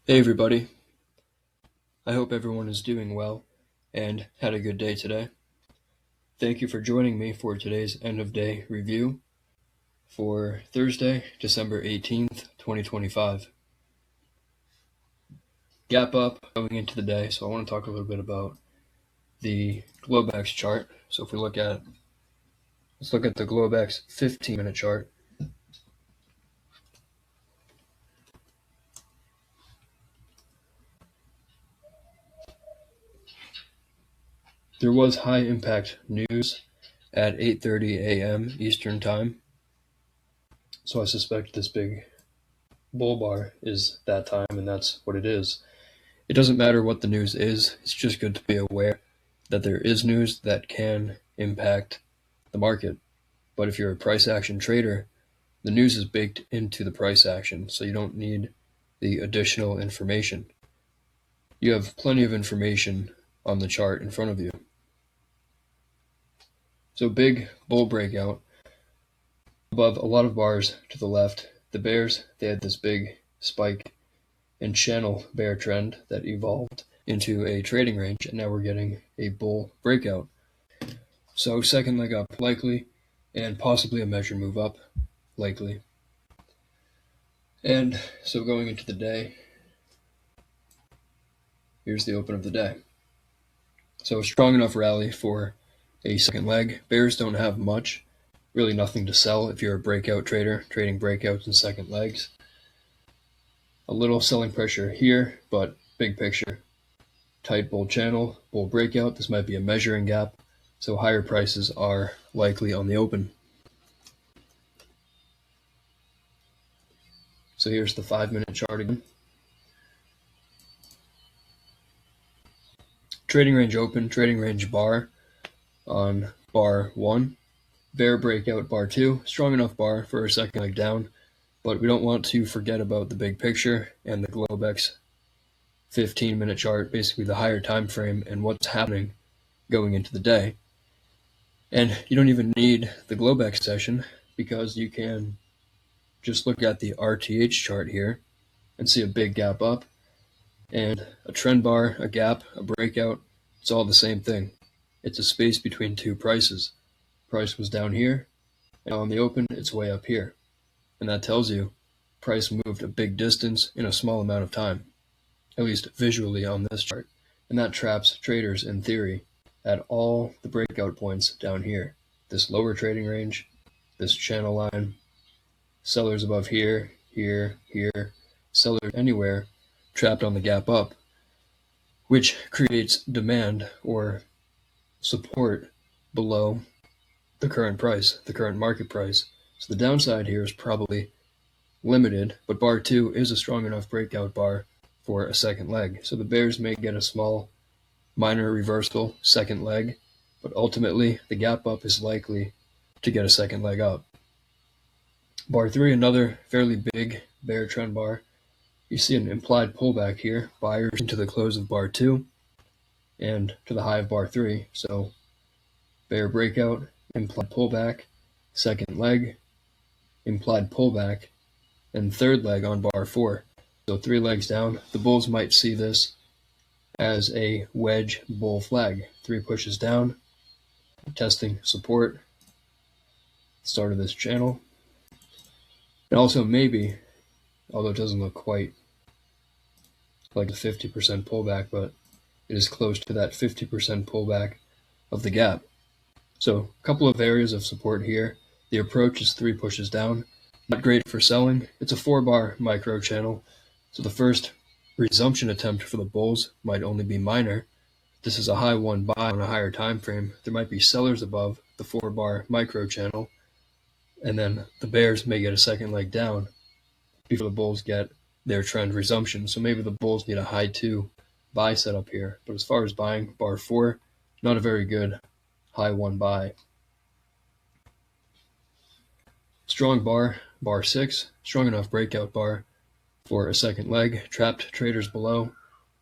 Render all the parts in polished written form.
Hey everybody, I hope everyone is doing well and had a good day today. Thank you for joining me for today's end of day review for Thursday, December 18th, 2025. Gap up going into the day, so I want to talk a little bit about the Globex chart. So if we let's look at the Globex 15-minute chart. There was high impact news at 8:30 a.m. Eastern Time, so I suspect this big bull bar is that time, and that's what it is. It doesn't matter what the news is, it's just good to be aware that there is news that can impact the market. But if you're a price action trader, the news is baked into the price action, so you don't need the additional information. You have plenty of information on the chart in front of you. So big bull breakout above a lot of bars to the left. The bears, they had this big spike and channel bear trend that evolved into a trading range, and now we're getting a bull breakout. So second leg up likely, and possibly a measured move up likely. And so going into the day, here's the open of the day. So a strong enough rally for a second leg. Bears don't have much, really nothing to sell if you're a breakout trader, trading breakouts and second legs. A little selling pressure here, but big picture, tight bull channel, bull breakout. This might be a measuring gap, so higher prices are likely on the open. So here's the 5-minute chart again. Trading range open, trading range bar on bar 1. Bear breakout bar 2. Strong enough bar for a second leg down, but we don't want to forget about the big picture and the Globex 15-minute chart, basically the higher time frame and what's happening going into the day. And you don't even need the Globex session because you can just look at the RTH chart here and see a big gap up and a trend bar, a gap, a breakout. It's all the same thing. It's a space between two prices. Price was down here, and on the open, it's way up here. And that tells you price moved a big distance in a small amount of time, at least visually on this chart. And that traps traders in theory at all the breakout points down here. This lower trading range, this channel line, sellers above here, here, here, sellers anywhere, trapped on the gap up, which creates demand or support below the current price, the current market price. So the downside here is probably limited, but bar 2 is a strong enough breakout bar for a second leg. So the bears may get a small minor reversal second leg, but ultimately the gap up is likely to get a second leg up. Bar 3, another fairly big bear trend bar. You see an implied pullback here, buyers into the close of bar 2 and to the high of bar 3. So bear breakout, implied pullback, second leg, implied pullback, and third leg on bar 4. So 3 legs down. The bulls might see this as a wedge bull flag. 3 pushes down, testing support, start of this channel. And also maybe, although it doesn't look quite like a 50% pullback, but it is close to that 50% pullback of the gap. So a couple of areas of support here. The approach is 3 pushes down. Not great for selling. It's a 4-bar micro channel. So the first resumption attempt for the bulls might only be minor. This is a high 1 buy on a higher time frame. There might be sellers above the 4-bar micro channel. And then the bears may get a second leg down before the bulls get their trend resumption. So maybe the bulls need a high 2 buy setup here. But as far as buying, bar 4, not a very good high 1 buy. Strong bar, bar 6, strong enough breakout bar for a second leg. Trapped traders below,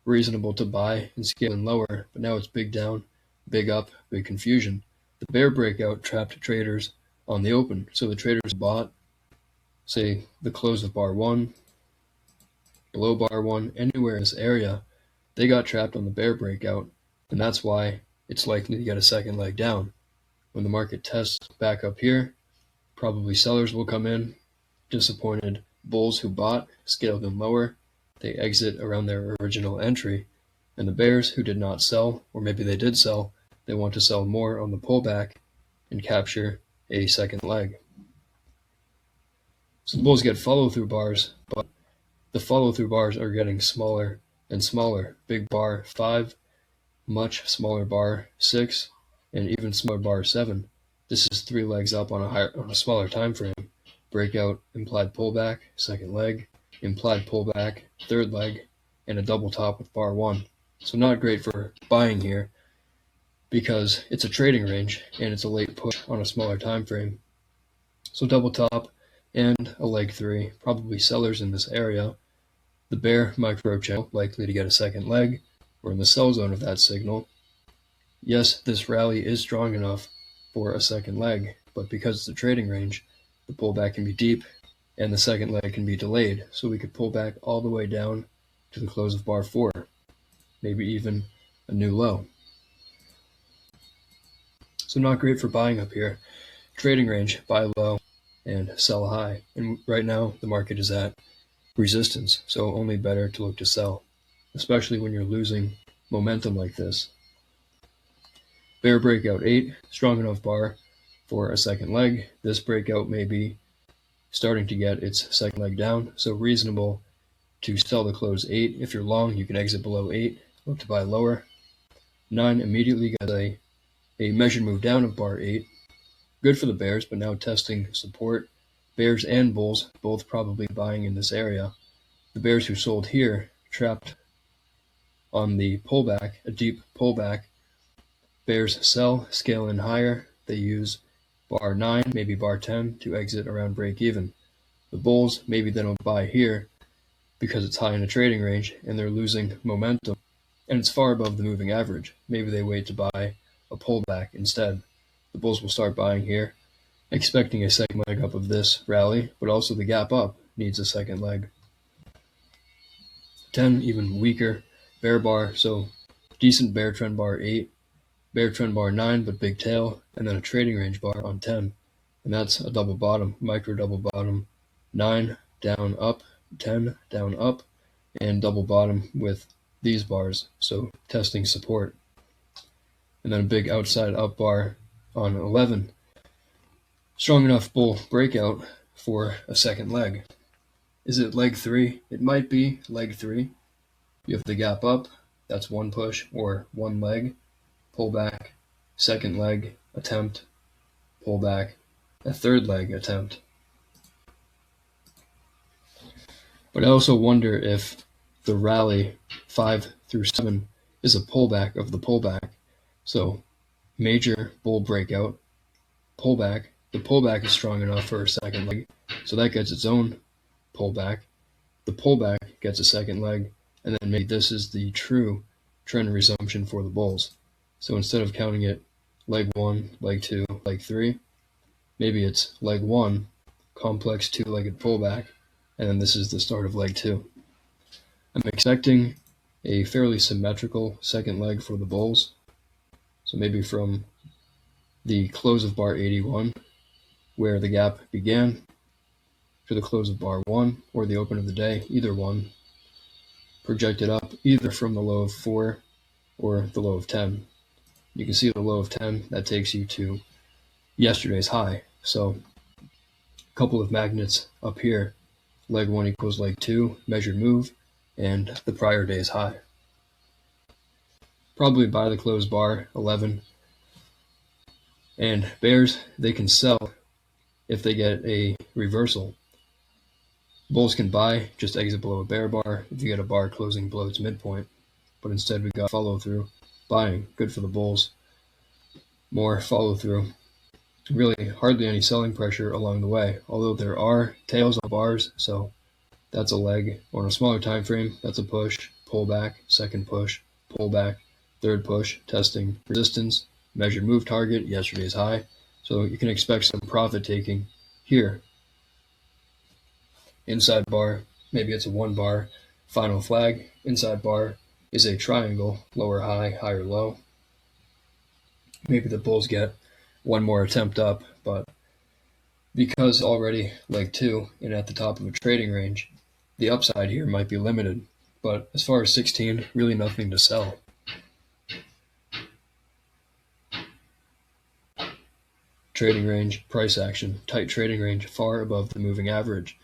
reasonable to buy and scaling lower, but now it's big down, big up, big confusion. The bear breakout trapped traders on the open. So the traders bought, say, the close of bar 1, below bar 1, anywhere in this area, they got trapped on the bear breakout, and that's why it's likely to get a second leg down. When the market tests back up here, probably sellers will come in. Disappointed bulls who bought scale them lower. They exit around their original entry. And the bears who did not sell, or maybe they did sell, they want to sell more on the pullback and capture a second leg. So the bulls get follow-through bars, but the follow-through bars are getting smaller and smaller. Big bar 5, much smaller bar 6, and even smaller bar 7. This is 3 legs up on a smaller time frame. Breakout, implied pullback, second leg, implied pullback, third leg, and a double top with bar 1. So not great for buying here because it's a trading range and it's a late push on a smaller time frame. So double top and a leg 3, probably sellers in this area. The bear micro channel likely to get a second leg. We're in the sell zone of that signal. Yes, this rally is strong enough for a second leg, but because it's a trading range, the pullback can be deep and the second leg can be delayed. So we could pull back all the way down to the close of bar 4, maybe even a new low. So not great for buying up here. Trading range, buy low and sell high. And right now the market is at resistance, so only better to look to sell, especially when you're losing momentum like this. Bear breakout 8, strong enough bar for a second leg. This breakout may be starting to get its second leg down, so reasonable to sell the close 8. If you're long, you can exit below 8, look to buy lower. 9 immediately got a measured move down of bar 8. Good for the bears, but now testing support. Bears and bulls both probably buying in this area. The bears who sold here trapped on the pullback, a deep pullback. Bears sell, scale in higher. They use bar 9, maybe bar 10 to exit around break even. The bulls, maybe they don't buy here because it's high in a trading range and they're losing momentum and it's far above the moving average. Maybe they wait to buy a pullback instead. The bulls will start buying here, expecting a second leg up of this rally, but also the gap up needs a second leg. 10, even weaker. Bear bar, so decent bear trend bar 8, bear trend bar 9, but big tail, and then a trading range bar on 10. And that's a double bottom, micro double bottom, 9 down up, 10 down up, and double bottom with these bars, so testing support. And then a big outside up bar on 11. Strong enough bull breakout for a second leg. Is it leg 3? It might be leg 3. You have the gap up, that's one push or one leg, pull back, second leg attempt, pull back, a third leg attempt. But I also wonder if the rally 5 through 7 is a pullback of the pullback. So major bull breakout, pullback. The pullback is strong enough for a second leg, so that gets its own pullback. The pullback gets a second leg, and then maybe this is the true trend resumption for the bulls. So instead of counting it leg 1, leg 2, leg 3, maybe it's leg 1, complex 2-legged pullback, and then this is the start of leg 2. I'm expecting a fairly symmetrical second leg for the bulls. So maybe from the close of bar 81, where the gap began, to the close of bar 1, or the open of the day, either one, projected up either from the low of 4 or the low of 10. You can see the low of 10, that takes you to yesterday's high. So a couple of magnets up here, leg 1 equals leg 2, measured move, and the prior day's high. Probably buy the close bar 11. And bears, they can sell if they get a reversal. Bulls can buy, just exit below a bear bar if you get a bar closing below its midpoint. But instead we got follow through, buying, good for the bulls. More follow through. Really hardly any selling pressure along the way, although there are tails on bars, so that's a leg. On a smaller time frame, that's a push, pull back, second push, pull back, third push, testing resistance, measured move target, yesterday's high. So you can expect some profit taking here. Inside bar, maybe it's a 1 bar, Final flag, inside bar, is a triangle, lower high, higher low. Maybe the bulls get one more attempt up, but because already leg 2 and at the top of a trading range, the upside here might be limited. But as far as 16, really nothing to sell. Trading range, price action, tight trading range, far above the moving average.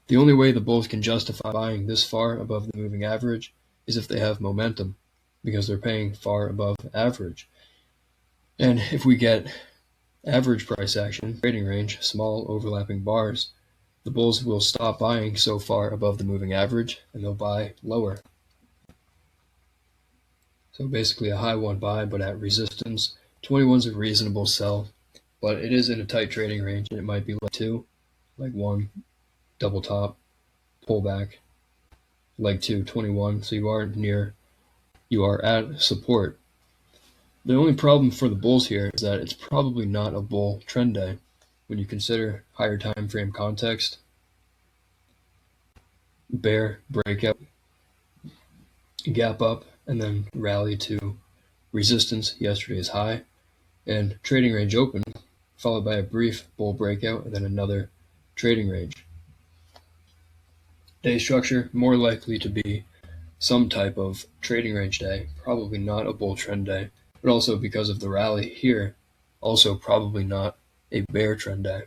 The only way the bulls can justify buying this far above the moving average is if they have momentum, because they're paying far above average. And if we get average price action, trading range, small overlapping bars, the bulls will stop buying so far above the moving average and they'll buy lower. So basically a high one buy, but at resistance. 21's a reasonable sell, but it is in a tight trading range, and it might be leg 2, leg 1, double top, pullback, leg 2, 21. So you are at support. The only problem for the bulls here is that it's probably not a bull trend day when you consider higher time frame context. Bear breakout, gap up, and then rally to resistance, yesterday's high, and trading range open, followed by a brief bull breakout and then another trading range. Day structure, more likely to be some type of trading range day, probably not a bull trend day, but also because of the rally here, also probably not a bear trend day.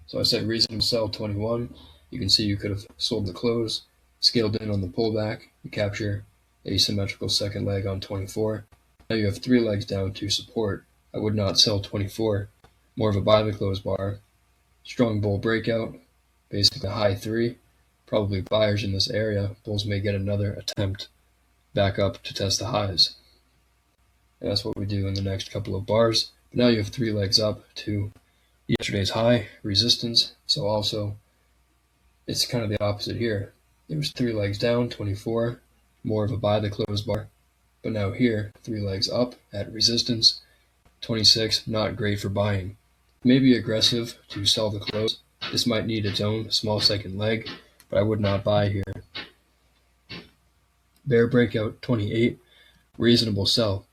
So I say reasonable sell 21. You can see you could have sold the close, scaled in on the pullback, you capture a symmetrical second leg on 24. Now you have 3 legs down to support. I would not sell 24. More of a buy the close bar. Strong bull breakout, basically high 3. Probably buyers in this area. Bulls may get another attempt back up to test the highs. And that's what we do in the next couple of bars. But now you have 3 legs up to yesterday's high, resistance. So also, it's kind of the opposite here. It was 3 legs down, 24, more of a buy the close bar. But now here, 3 legs up at resistance, 26, not great for buying. Maybe aggressive to sell the close. This might need its own small second leg, but I would not buy here. Bear breakout 28, reasonable sell.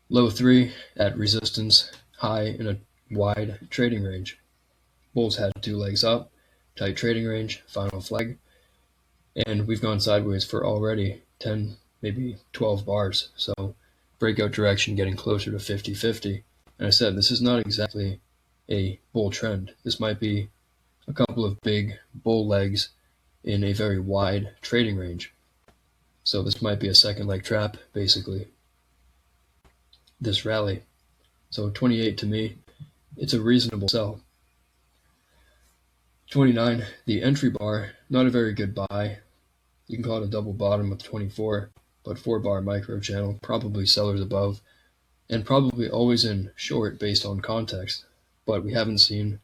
Low 3 at resistance, high in a wide trading range. Bulls had 2 legs up, tight trading range, final flag, and we've gone sideways for already 10, maybe 12 bars. So breakout direction getting closer to 50-50. And I said, this is not exactly a bull trend. This might be a couple of big bull legs in a very wide trading range. So this might be a second leg trap, basically, this rally. So 28 to me, it's a reasonable sell. 29, the entry bar, not a very good buy. You can call it a double bottom with 24, but 4 bar micro channel, probably sellers above, and probably always in short based on context. But we haven't seen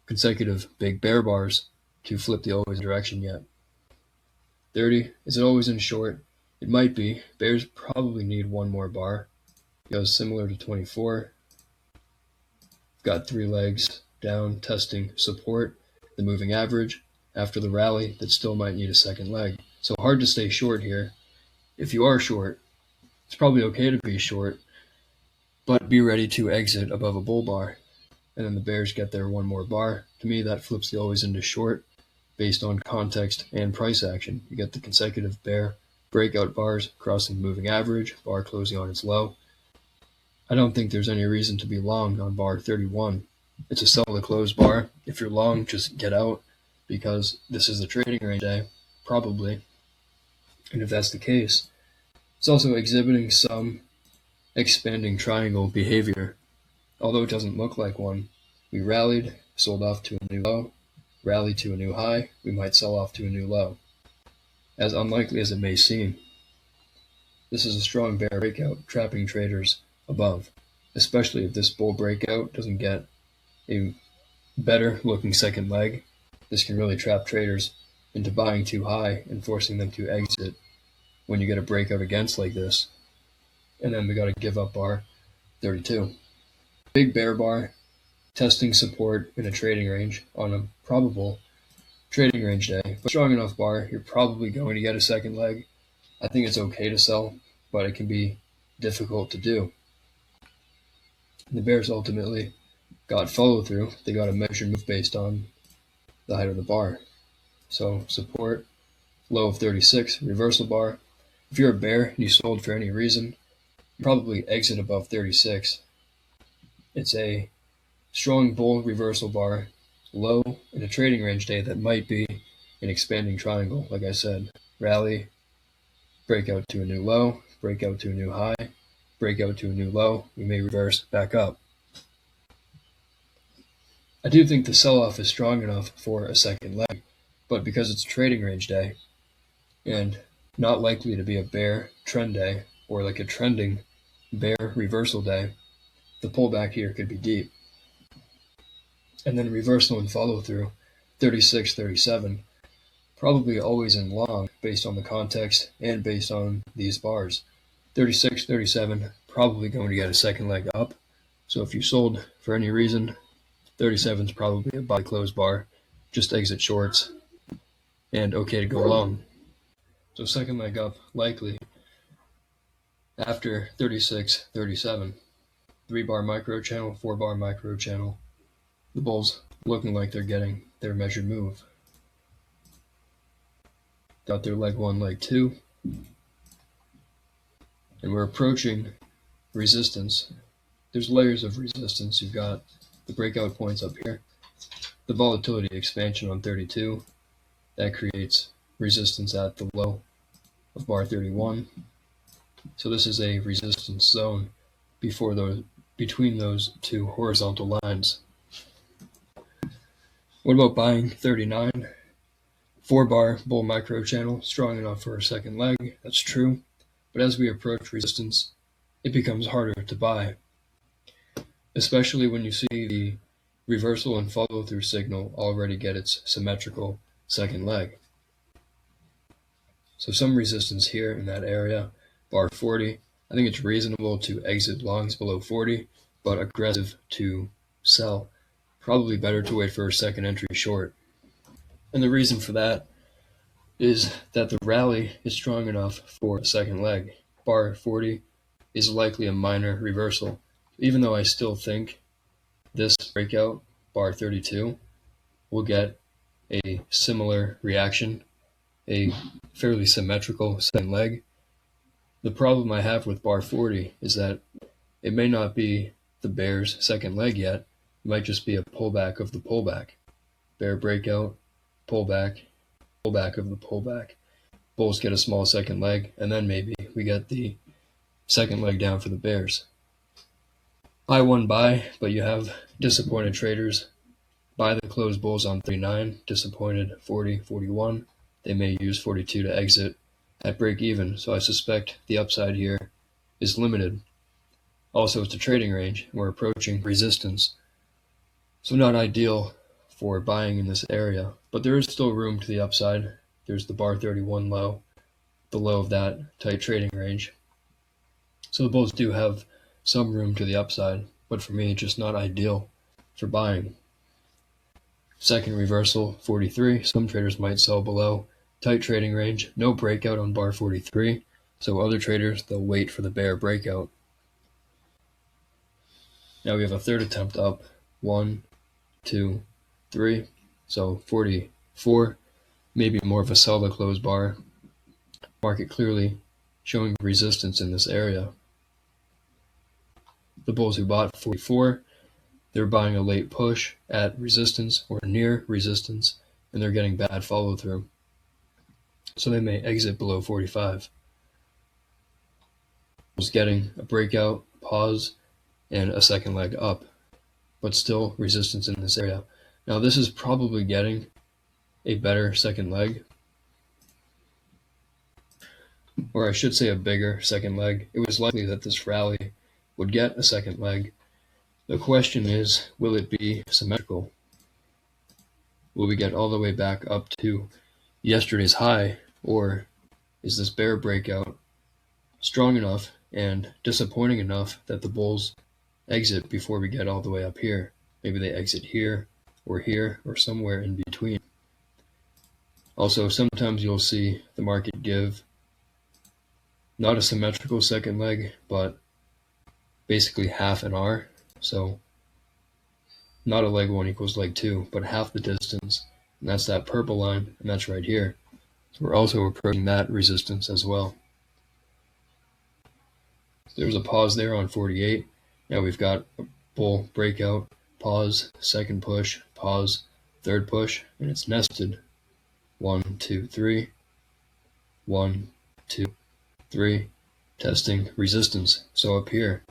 consecutive big bear bars to flip the always direction yet. 30, is it always in short? It might be. Bears probably need one more bar. Goes similar to 24. Got 3 legs down, testing support, the moving average. After the rally, that still might need a second leg. So hard to stay short here. If you are short, it's probably okay to be short, but be ready to exit above a bull bar. And then the bears get their one more bar. To me, that flips the always into short based on context and price action. You get the consecutive bear breakout bars crossing the moving average, bar closing on its low. I don't think there's any reason to be long on bar 31. It's a sell the close bar. If you're long, just get out because this is the trading range day, probably. And if that's the case, it's also exhibiting some expanding triangle behavior. Although it doesn't look like one, we rallied, sold off to a new low, rally to a new high, we might sell off to a new low. As unlikely as it may seem, this is a strong bear breakout, trapping traders above, especially if this bull breakout doesn't get a better looking second leg. This can really trap traders into buying too high and forcing them to exit when you get a breakout against like this. And then we got to give up bar 32. Big bear bar, testing support in a trading range on a probable trading range day, but strong enough bar, you're probably going to get a second leg. I think it's okay to sell, but it can be difficult to do. The Bears ultimately got follow through. They got a measured move based on the height of the bar. So support, low of 36, reversal bar. If you're a bear and you sold for any reason, you probably exit above 36. It's a strong bull reversal bar, low in a trading range day that might be an expanding triangle. Like I said, rally, breakout to a new low, breakout to a new high, breakout to a new low. We may reverse back up. I do think the sell-off is strong enough for a second leg, but because it's trading range day and not likely to be a bear trend day or like a trending bear reversal day, the pullback here could be deep. And then reversal and follow through, 36, 37, probably always in long based on the context and based on these bars. 36, 37, probably going to get a second leg up. So if you sold for any reason, 37 is probably a buy close bar, just exit shorts, and okay to go long. So second leg up likely after 36, 37. 3-bar micro channel, 4-bar micro channel. The bulls looking like they're getting their measured move. Got their leg 1, leg 2. And we're approaching resistance. There's layers of resistance. You've got the breakout points up here, the volatility expansion on 32. That creates resistance at the low of bar 31. So this is a resistance zone between those two horizontal lines. What about buying 39? 4-bar bull micro channel, strong enough for a second leg. That's true. But as we approach resistance, it becomes harder to buy, especially when you see the reversal and follow through signal already get its symmetrical second leg. So some resistance here in that area, bar 40. I think it's reasonable to exit longs below 40, but aggressive to sell. Probably better to wait for a second entry short. And the reason for that is that the rally is strong enough for a second leg. Bar 40 is likely a minor reversal, even though I still think this breakout, bar 32, will get a similar reaction, a fairly symmetrical second leg. The problem I have with bar 40 is that it may not be the bear's second leg yet. It might just be a pullback of the pullback. Bear breakout, pullback, pullback of the pullback. Bulls get a small second leg, and then maybe we get the second leg down for the bears. Buy one buy, but you have disappointed traders. Buy the closed bulls on 39, disappointed 40, 41. They may use 42 to exit at break even, so I suspect the upside here is limited. Also, it's a trading range. We're approaching resistance, so not ideal for buying in this area, but there is still room to the upside. There's the bar 31 low, the low of that tight trading range. So the bulls do have some room to the upside, but for me, just not ideal for buying. Second reversal, 43. Some traders might sell below. Tight trading range, no breakout on bar 43. So other traders, they'll wait for the bear breakout. Now we have a third attempt up. 1, 2, 3. So 44. Maybe more of a sell the close bar. Market clearly showing resistance in this area. The bulls who bought 44, they're buying a late push at resistance or near resistance, and they're getting bad follow through. So they may exit below 45. Bulls getting a breakout, pause, and a second leg up, but still resistance in this area. Now this is probably getting a better second leg, or I should say a bigger second leg. It was likely that this rally would get a second leg. The question is, will it be symmetrical? Will we get all the way back up to yesterday's high, or is this bear breakout strong enough and disappointing enough that the bulls exit before we get all the way up here? Maybe they exit here or somewhere in between. Also, sometimes you'll see the market give not a symmetrical second leg, but basically half an R. So not a leg 1 equals leg 2, but half the distance. And that's that purple line, and that's right here. So we're also approaching that resistance as well. There's a pause there on 48. Now we've got a bull breakout, pause, second push, pause, third push, and it's nested. 1, 2, 3. 1, 2, 3. Testing resistance. So up here,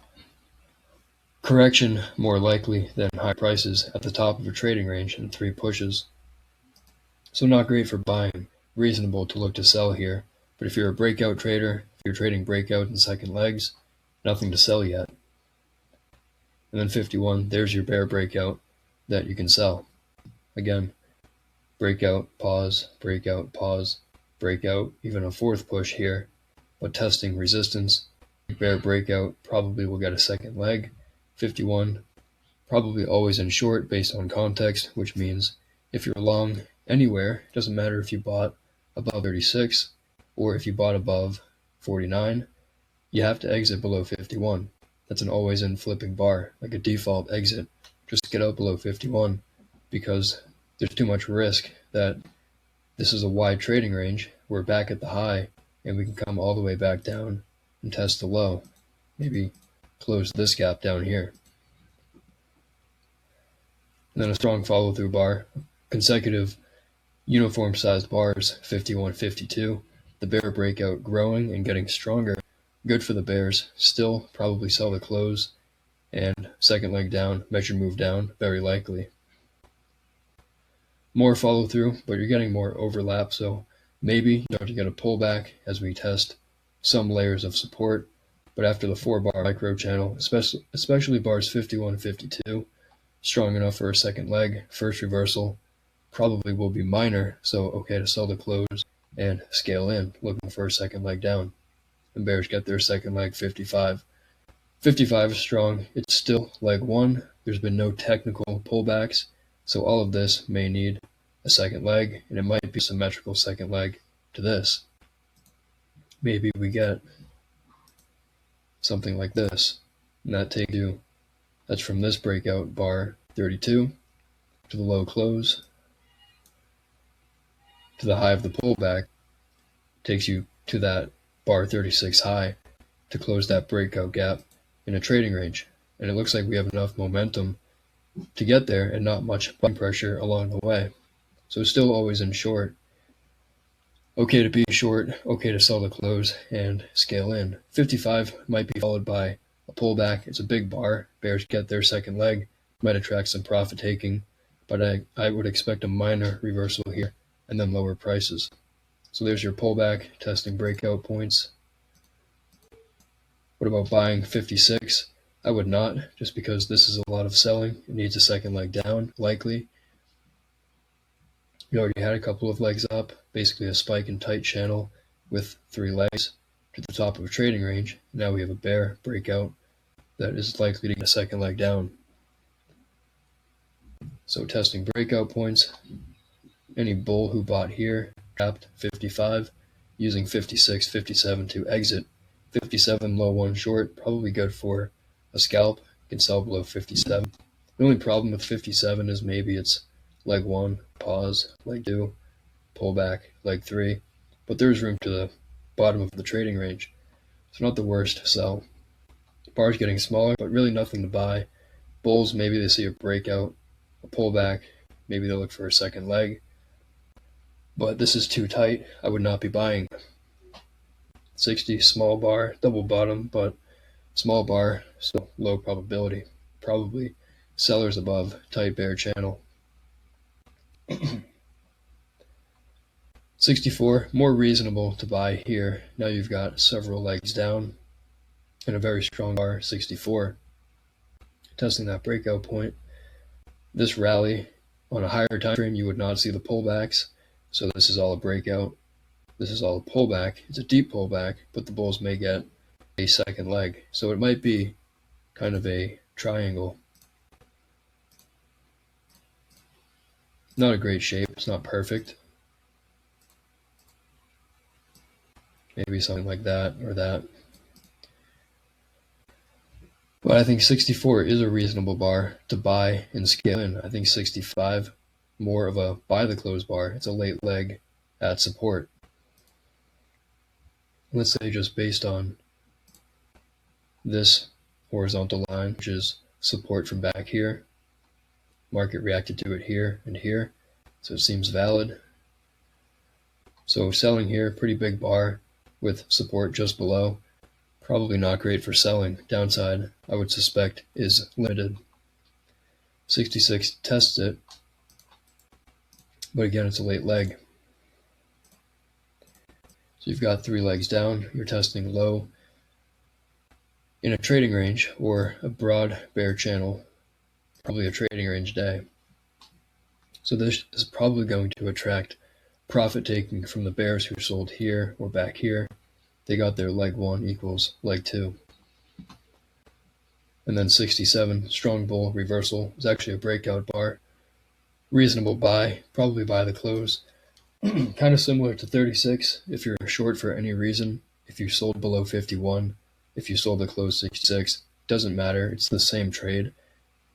correction more likely than high prices at the top of a trading range and 3 pushes. So not great for buying. Reasonable to look to sell here. But if you're a breakout trader, if you're trading breakout and second legs, nothing to sell yet. And then 51, there's your bear breakout that you can sell. Again, breakout, pause, breakout, pause, breakout, even a fourth push here, but testing resistance. Bear breakout probably will get a second leg. 51, probably always in short based on context, which means if you're long anywhere, it doesn't matter if you bought above 36 or if you bought above 49, you have to exit below 51. That's an always in flipping bar, like a default exit. Just get out below 51 because there's too much risk that this is a wide trading range. We're back at the high and we can come all the way back down and test the low. Maybe close this gap down here. And then a strong follow through bar, consecutive uniform sized bars, 51, 52. The bear breakout growing and getting stronger. Good for the bears. Still probably sell the close. And second leg down, measured move down, very likely. More follow through, but you're getting more overlap, so maybe you get a pullback as we test some layers of support. But after the 4-bar micro channel, especially bars 51 and 52, strong enough for a second leg, first reversal probably will be minor, so okay to sell the close and scale in, looking for a second leg down. And bears get their second leg, 55. 55 is strong. It's still leg 1. There's been no technical pullbacks, so all of this may need a second leg, and it might be a symmetrical second leg to this. Maybe we get something like this, and that takes you, that's from this breakout bar 32 to the low close to the high of the pullback, takes you to that bar 36 high to close that breakout gap in a trading range. And it looks like we have enough momentum to get there and not much buying pressure along the way. So still always in short. Okay to be short, okay to sell the close and scale in. 55 might be followed by a pullback. It's a big bar. Bears get their second leg, might attract some profit taking, but I would expect a minor reversal here and then lower prices. So there's your pullback, testing breakout points. What about buying 56? I would not, just because this is a lot of selling. It needs a second leg down, likely. We already had a couple of legs up, basically a spike and tight channel with 3 legs to the top of a trading range. Now we have a bear breakout that is likely to get a second leg down. So testing breakout points. Any bull who bought here, trapped 55, using 56, 57 to exit. 57 low 1 short, probably good for a scalp. You can sell below 57. The only problem with 57 is maybe it's leg 1, pause, leg 2, pullback, leg 3. But there's room to the bottom of the trading range. So not the worst sell. Bar's getting smaller, but really nothing to buy. Bulls, maybe they see a breakout, a pullback, maybe they'll look for a second leg. But this is too tight. I would not be buying. 60, small bar, double bottom, but small bar, still low probability. Probably sellers above, tight bear channel. 64, more reasonable to buy here. Now you've got several legs down and a very strong bar, 64. Testing that breakout point. This rally on a higher time frame, you would not see the pullbacks. So this is all a breakout. This is all a pullback. It's a deep pullback, but the bulls may get a second leg. So it might be kind of a triangle. Not a great shape. It's not perfect. maybe something like that or that. But I think 64 is a reasonable bar to buy and scale in. I think 65, more of a buy the close bar. It's a late leg at support. Let's say just based on this horizontal line, which is support from back here. Market reacted to it here and here, so it seems valid. So selling here, pretty big bar with support just below. Probably not great for selling. Downside, I would suspect, is limited. 66 tests it, but again, it's a late leg. So you've got 3 legs down, you're testing low in a trading range or a broad bear channel, probably a trading range day. So this is probably going to attract profit taking from the bears who sold here or back here. They got their leg 1 equals leg 2. And then 67, strong bull reversal, is actually a breakout bar. Reasonable buy, probably buy the close. Kind of similar to 36 if you're short for any reason. If you sold below 51, if you sold the close 66, doesn't matter. It's the same trade.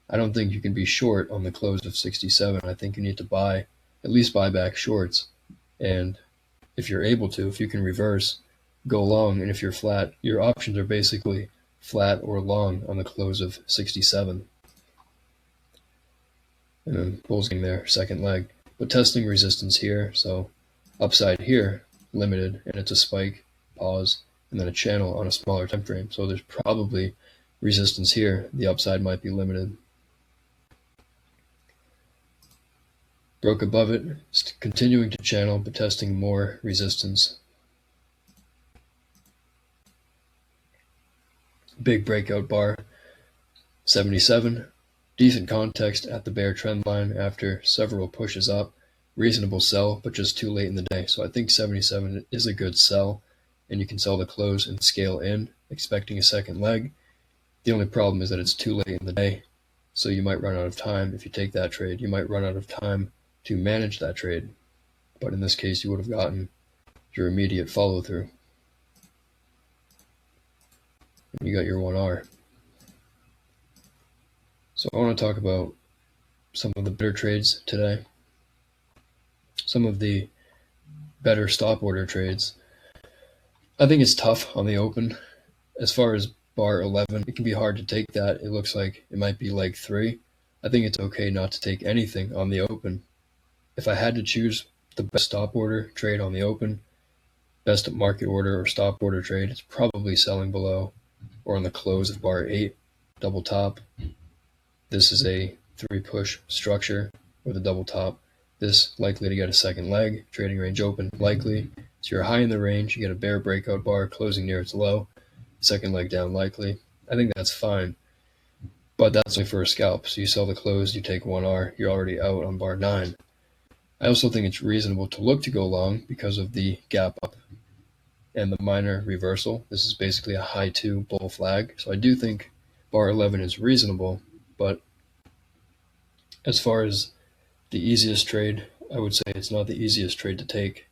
I don't think you can be short on the close of 67. I think you need to buy, at least buy back shorts. And if you're able to, if you can reverse, go long. And if you're flat, your options are basically flat or long on the close of 67. And then bull's getting their second leg. But testing resistance here, so upside here, limited, and it's a spike, pause, and then a channel on a smaller time frame. So there's probably resistance here. The upside might be limited. Broke above it, continuing to channel, but testing more resistance. Big breakout bar, 77. Decent context at the bear trend line after several pushes up. Reasonable sell, but just too late in the day. So I think 77 is a good sell, and you can sell the close and scale in, expecting a second leg. The only problem is that it's too late in the day, so you might run out of time if you take that trade. You might run out of time to manage that trade, but in this case, you would have gotten your immediate follow through. You got your 1R. So I want to talk about some of the better trades today. Some of the better stop order trades. I think it's tough on the open. As far as bar 11, it can be hard to take that. It looks like it might be leg 3. I think it's okay not to take anything on the open. If I had to choose the best stop order trade on the open, best market order or stop order trade, it's probably selling below or on the close of bar 8, double top. This is a 3 push structure with a double top. This likely to get a second leg, trading range open, likely. So you're high in the range, you get a bear breakout bar closing near its low, second leg down likely. I think that's fine, but that's only for a scalp. So you sell the close, you take 1R, you're already out on bar 9. I also think it's reasonable to look to go long because of the gap up and the minor reversal. This is basically a high 2 bull flag. So I do think bar 11 is reasonable, but as far as the easiest trade, I would say it's not the easiest trade to take.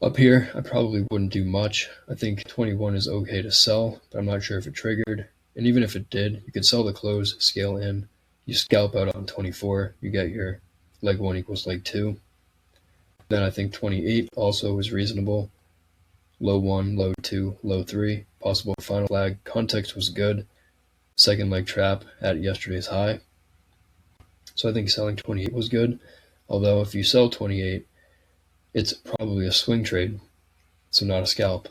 Up here, I probably wouldn't do much. I think 21 is okay to sell, but I'm not sure if it triggered. And even if it did, you could sell the close, scale in, you scalp out on 24, you get your leg 1 equals leg 2. Then I think 28 also is reasonable. Low 1, low 2, low 3, possible final flag. Context was good. Second leg trap at yesterday's high. So I think selling 28 was good. Although if you sell 28, it's probably a swing trade, so not a scalp.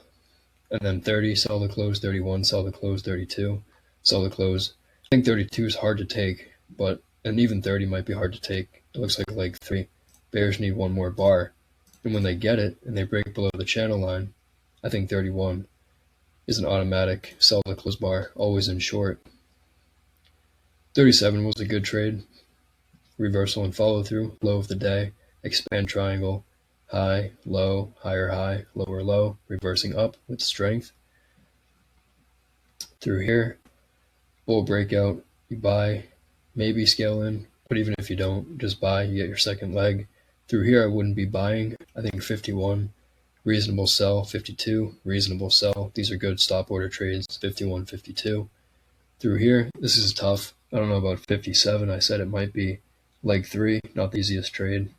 And then 30, sell the close. 31, sell the close. 32, sell the close. I think 32 is hard to take, and even 30 might be hard to take. It looks like leg 3. Bears need 1 more bar. And when they get it and they break below the channel line, I think 31 is an automatic sell the close bar, always in short. 37 was a good trade. Reversal and follow through, low of the day, expand triangle, high, low, higher high, lower low, reversing up with strength. Through here, bull breakout, you buy, maybe scale in, but even if you don't, just buy, you get your second leg. Through here, I wouldn't be buying. I think 51, reasonable sell, 52, reasonable sell. These are good stop order trades, 51, 52. Through here, this is tough. I don't know about 57. I said it might be leg 3, not the easiest trade.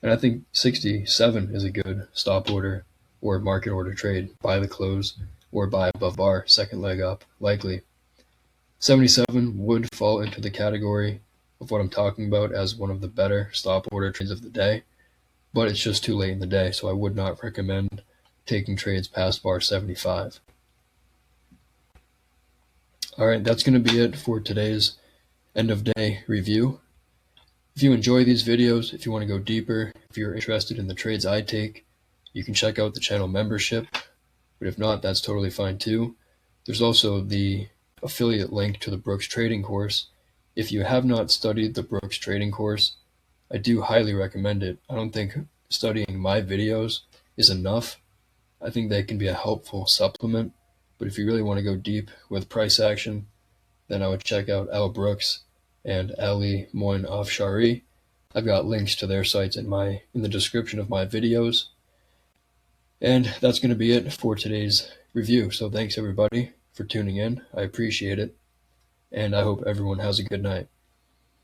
And I think 67 is a good stop order or market order trade. Buy the close or buy above bar, second leg up, likely. 77 would fall into the category of what I'm talking about as one of the better stop order trades of the day, but it's just too late in the day, so I would not recommend taking trades past bar 75. All right, that's going to be it for today's end of day review. If you enjoy these videos, if you want to go deeper, if you're interested in the trades I take, you can check out the channel membership, but if not, that's totally fine too. There's also the affiliate link to the Brooks trading course. If you have not studied the Brooks trading course, I do highly recommend it. I don't think studying my videos is enough. I think they can be a helpful supplement, but if you really want to go deep with price action, then I would check out Brooks and Ali Moin-Afshari. I've got links to their sites in the description of my videos. And that's going to be it for today's review. So thanks everybody for tuning in. I appreciate it. And I hope everyone has a good night.